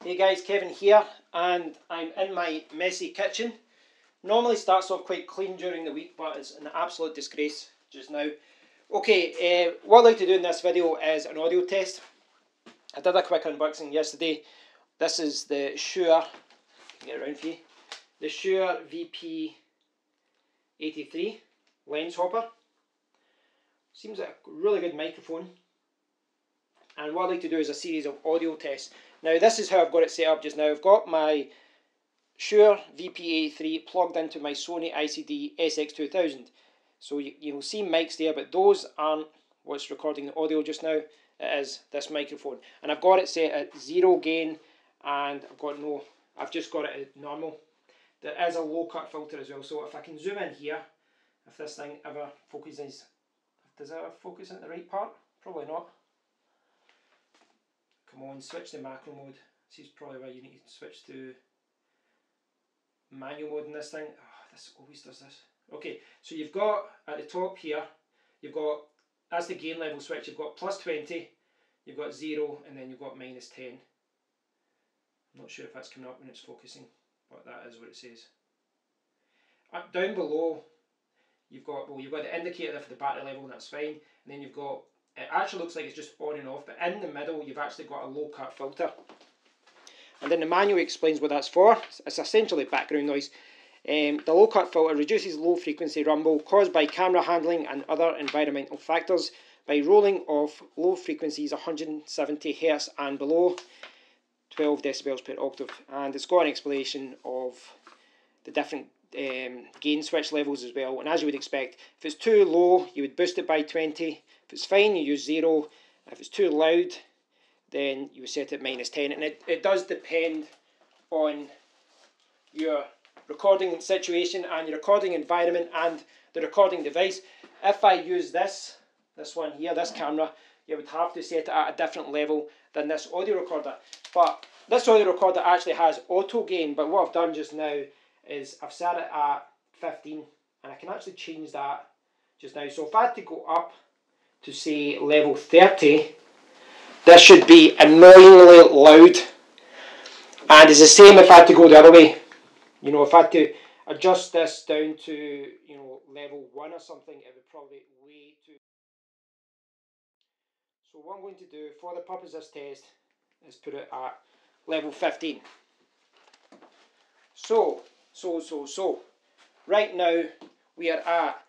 Hey guys, Kevin here, and I'm in my messy kitchen. Normally starts off quite clean during the week, but it's an absolute disgrace just now. Okay, what I'd like to do in this video is an audio test. I did a quick unboxing yesterday. This is the Shure, get it around for you, the Shure VP83 lens hopper. Seems like a really good microphone. And what I'd like to do is a series of audio tests. Now this is how I've got it set up just now. I've got my Shure VP83 plugged into my Sony ICD SX2000. So you'll see mics there, but those aren't what's recording the audio just now. It is this microphone. And I've got it set at 0 gain, and I've just got it at normal. There is a low cut filter as well, so if I can zoom in here, if this thing ever focuses, does it ever focus in the right part? Probably not. Come on, switch to macro mode. This is probably why you need to switch to manual mode in this thing. Oh, this always does this. Okay, so you've got at the top here, you've got, as the gain level switch, you've got plus 20, you've got 0, and then you've got minus 10. I'm not sure if that's coming up when it's focusing, but that is what it says. Down below, you've got the indicator there for the battery level, and that's fine. And then you've got, it actually looks like it's just on and off, but in the middle you've actually got a low cut filter. And then the manual explains what that's for. It's essentially background noise. The low cut filter reduces low frequency rumble caused by camera handling and other environmental factors by rolling off low frequencies 170 Hz and below, 12 decibels per octave. And it's got an explanation of the different gain switch levels as well. And as you would expect, if it's too low you would boost it by 20. If it's fine, you use 0. If it's too loud, then you would set it minus 10. And it does depend on your recording situation and your recording environment and the recording device. If I use this one here, this camera, you would have to set it at a different level than this audio recorder. But this audio recorder actually has auto gain, but what I've done just now is I've set it at 15, and I can actually change that just now. So if I had to go up to say level 30, this should be annoyingly loud. And it's the same if I had to go the other way. You know, if I had to adjust this down to, you know, level 1 or something, it would probably be way too. So what I'm going to do for the purpose of this test is put it at level 15. So right now we are at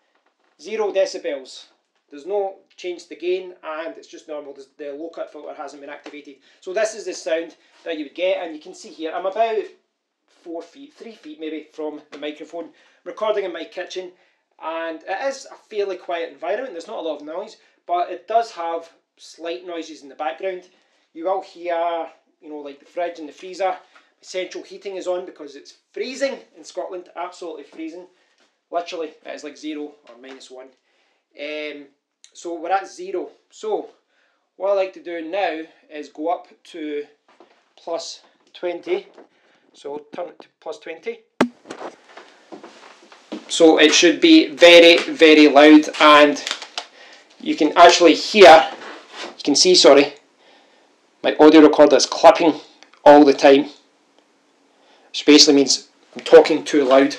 0 decibels. There's no change to gain, and it's just normal. The low cut filter hasn't been activated. So this is the sound that you would get, and you can see here I'm about 4 feet, 3 feet maybe from the microphone, recording in my kitchen, and it is a fairly quiet environment. There's not a lot of noise, but it does have slight noises in the background. You will hear, you know, like the fridge and the freezer. Central heating is on because it's freezing in Scotland, absolutely freezing. Literally, it is like 0 or minus 1. So we're at 0. So what I like to do now is go up to plus 20. So turn it to plus 20. So it should be very, very loud, and you can actually hear, you can see, sorry, my audio recorder is clipping all the time, which basically means I'm talking too loud.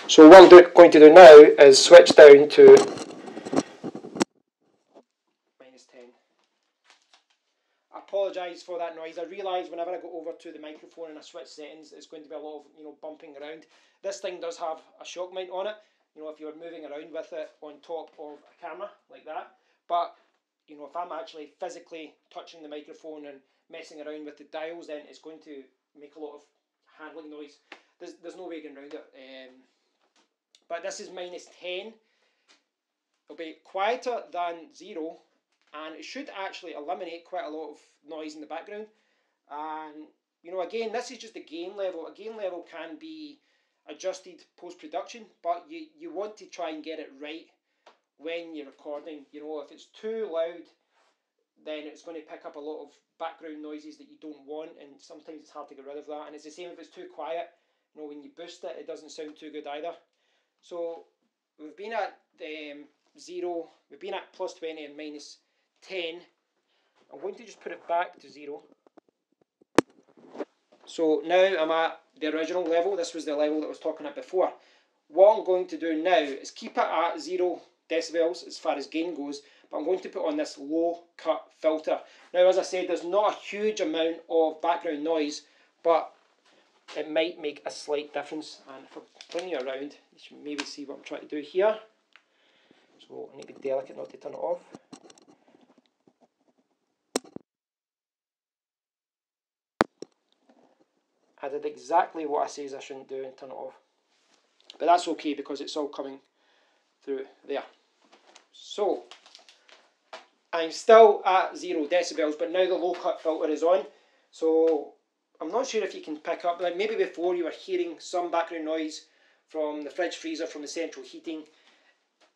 So what I'm going to do now is switch down to minus 10. I apologise for that noise. I realise whenever I go over to the microphone and I switch settings, it's going to be a lot of, you know, bumping around. This thing does have a shock mount on it, you know, if you're moving around with it on top of a camera like that. But, you know, if I'm actually physically touching the microphone and messing around with the dials, then it's going to make a lot of handling noise. There's no way getting around it. But this is minus 10. It'll be quieter than 0, and it should actually eliminate quite a lot of noise in the background. And, you know, again, this is just a gain level. A gain level can be adjusted post-production, but you want to try and get it right when you're recording. You know, if it's too loud, then it's going to pick up a lot of background noises that you don't want, and sometimes it's hard to get rid of that. And it's the same if it's too quiet. You know, when you boost it, it doesn't sound too good either. So we've been at 0, we've been at plus 20 and minus 10. I'm going to just put it back to 0. So now I'm at the original level. This was the level that I was talking about before. What I'm going to do now is keep it at 0 decibels as far as gain goes, but I'm going to put on this low cut filter. Now, as I said, there's not a huge amount of background noise, but it might make a slight difference. And if I bring you around, you should maybe see what I'm trying to do here. So I need to be delicate not to turn it off. I did exactly what I says I shouldn't do and turn it off. But that's okay because it's all coming through there. So I'm still at 0 decibels, but now the low cut filter is on. So I'm not sure if you can pick up, like maybe before you were hearing some background noise from the fridge freezer, from the central heating.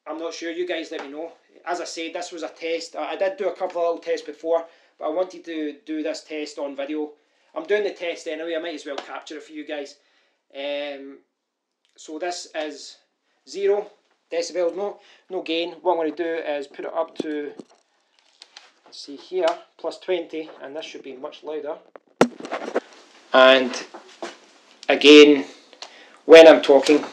I'm not sure, you guys let me know. As I said, this was a test. I did do a couple of little tests before, but I wanted to do this test on video. I'm doing the test anyway, I might as well capture it for you guys. So this is 0 decibels, no gain. What I'm going to do is put it up to, let's see here, plus 20, and this should be much louder. And again, when I'm talking,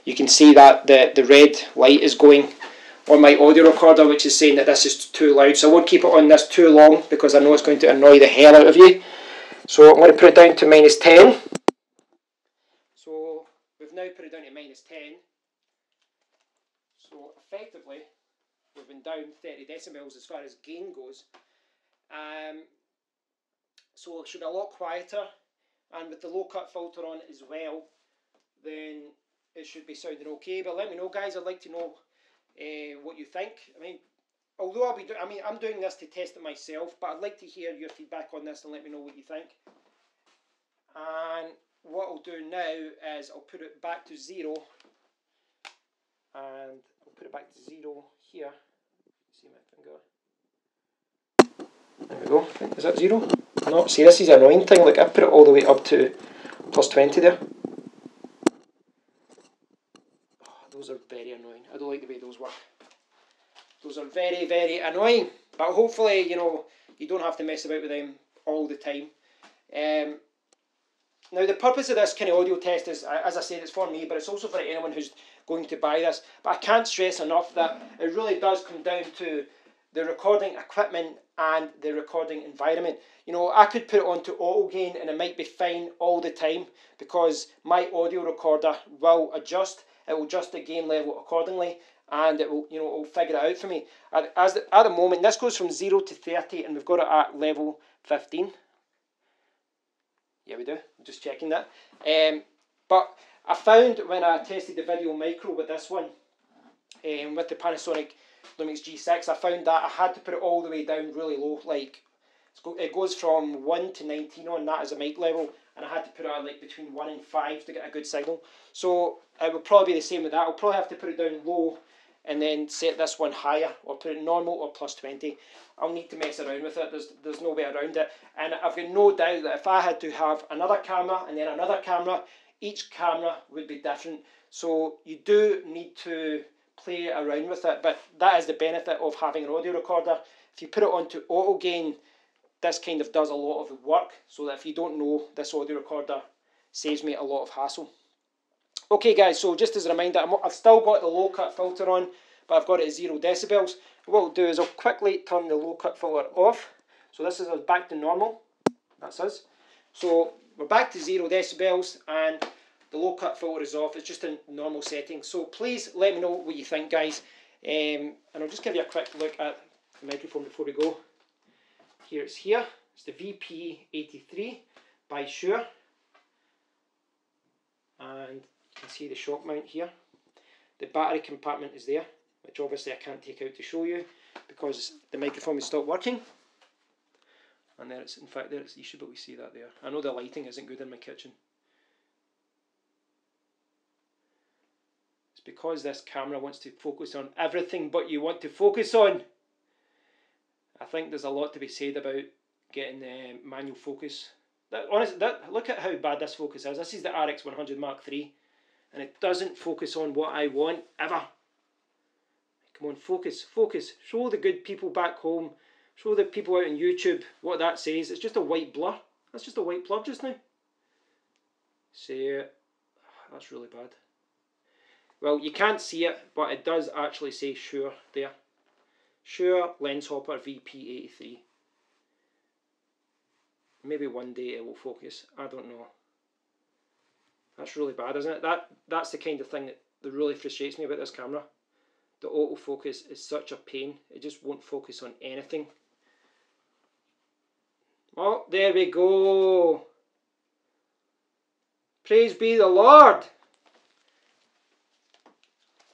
you can see that the red light is going on my audio recorder, which is saying that this is too loud. So I won't keep it on this too long because I know it's going to annoy the hell out of you. So I'm going to put it down to minus 10. So we've now put it down to minus 10. So effectively, we've been down 30 decibels as far as gain goes. So it should be a lot quieter, and with the low cut filter on as well, then it should be sounding okay. But let me know, guys. I'd like to know what you think. I mean, although I'm doing this to test it myself, but I'd like to hear your feedback on this and let me know what you think. And what I'll do now is I'll put it back to 0, and I'll put it back to 0 here. See my finger. There we go. Is that 0? No, see, this is an annoying thing. Like, I've put it all the way up to plus 20 there. Oh, those are very annoying. I don't like the way those work. Those are very, very annoying. But hopefully, you know, you don't have to mess about with them all the time. Now, the purpose of this kind of audio test is, as I said, it's for me, but it's also for anyone who's going to buy this. But I can't stress enough that it really does come down to the recording equipment and the recording environment. You know, I could put it onto auto gain and it might be fine all the time because my audio recorder will adjust. It will adjust the gain level accordingly, and it will, you know, it will figure it out for me. At the moment, this goes from 0 to 30, and we've got it at level 15. Yeah, we do. I'm just checking that. But I found when I tested the Video Micro with this one, with the Panasonic Lumix G6, I found that I had to put it all the way down really low. Like, it goes from 1 to 19 on that as a mic level, and I had to put it at like between 1 and 5 to get a good signal. So it would probably be the same with that. I'll probably have to put it down low and then set this one higher, or put it normal or plus 20. I'll need to mess around with it. There's no way around it. And I've got no doubt that if I had to have another camera and then another camera, each camera would be different. So you do need to play around with it, but that is the benefit of having an audio recorder. If you put it onto auto gain, this kind of does a lot of the work, so that if you don't know, this audio recorder saves me a lot of hassle. Okay guys, so just as a reminder, I've still got the low cut filter on, but I've got it at 0 decibels. What I'll do is I'll quickly turn the low cut filter off. So this is us back to normal. That's us. So we're back to 0 decibels and the low cut filter is off. It's just a normal setting. So please let me know what you think, guys. And I'll just give you a quick look at the microphone before we go. Here it's here. It's the VP83 by Shure. And you can see the shock mount here. The battery compartment is there, which obviously I can't take out to show you because the microphone has stopped working. And there it's, in fact, there it's, you should be able to see that there. I know the lighting isn't good in my kitchen. It's because this camera wants to focus on everything but you want to focus on. I think there's a lot to be said about getting manual focus. Honestly, look at how bad this focus is. This is the RX100 Mark III, and it doesn't focus on what I want ever. Come on, focus, focus. Show the good people back home. Show the people out on YouTube what that says. It's just a white blur. That's just a white plug just now. See, that's really bad. Well, you can't see it, but it does actually say Shure there. Shure Lenshopper VP83. Maybe one day it will focus. I don't know. That's really bad, isn't it? That's the kind of thing that really frustrates me about this camera. The autofocus is such a pain. It just won't focus on anything. Oh, there we go. Praise be the Lord.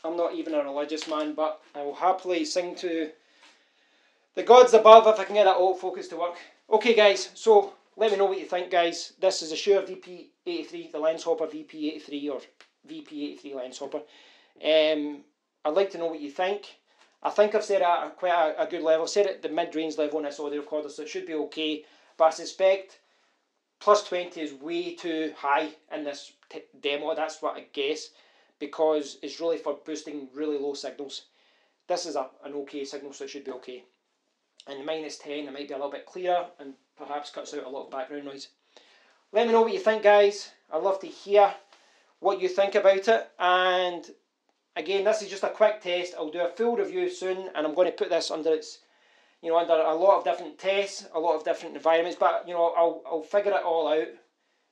I'm not even a religious man, but I will happily sing to the gods above if I can get that autofocus to work. Okay guys, so let me know what you think guys. This is a Shure VP83, the Lenshopper VP83 or VP83 Lenshopper. I'd like to know what you think. I think I've said it at quite a good level. I've said it at the mid-range level on this audio recorder, so it should be okay. But I suspect plus 20 is way too high in this demo. That's what I guess, because it's really for boosting really low signals. This is an okay signal, so it should be okay. And minus 10, it might be a little bit clearer and perhaps cuts out a lot of background noise. Let me know what you think guys. I'd love to hear what you think about it. And again, this is just a quick test. I'll do a full review soon, and I'm going to put this under its, under a lot of different tests, a lot of different environments. But I'll figure it all out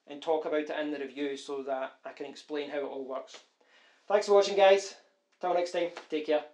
and talk about it in the review so that I can explain how it all works. Thanks for watching, guys. Till next time, take care.